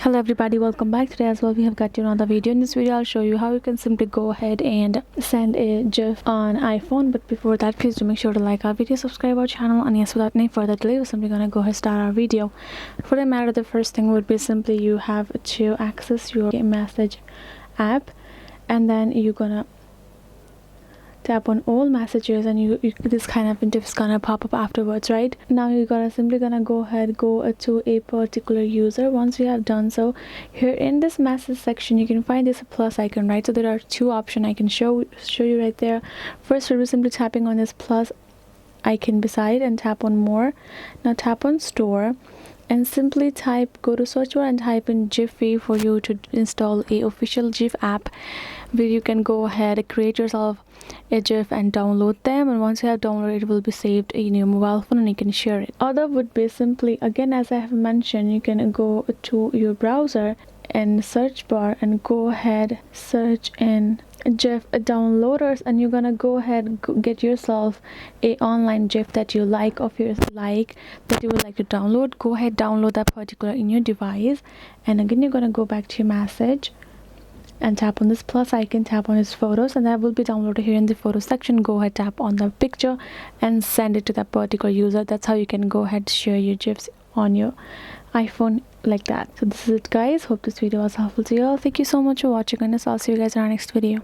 Hello everybody, welcome back. Today as well we have got you another video. In this video I'll show you how you can simply go ahead and send a GIF on iPhone. But before that, please do make sure to like our video, subscribe our channel, and yes, without any further delay, we're simply gonna go ahead and start our video. For the matter, the first thing would be simply you have to access your message app, and then you're gonna tap on all messages, and this kind of interface is gonna pop up afterwards. Right now you're gonna go ahead, go to a particular user. Once you have done so, here in this message section you can find this plus icon, right? So there are two options I can show you right there. First, we're simply tapping on this plus icon beside and tap on more. Now tap on store and simply go to search bar and type in Jiffy for you to install a official GIF app where you can go ahead and create yourself a GIF and download them. And once you have downloaded, it will be saved in your mobile phone and you can share it. Other would be simply, again, as I have mentioned, you can go to your browser and search bar and go ahead, search in GIF downloaders, and you're gonna go ahead get yourself a online GIF that you like, of yours that you would like to download. Go ahead, download that particular in your device, and again you're gonna go back to your message and tap on this plus icon, tap on his photos, and that will be downloaded here in the photo section. Go ahead, tap on the picture and send it to that particular user. That's how you can go ahead share your GIFs on your iPhone like that. So this is it, guys. Hope this video was helpful to you all. Thank you so much for watching, and I'll see you guys in our next video.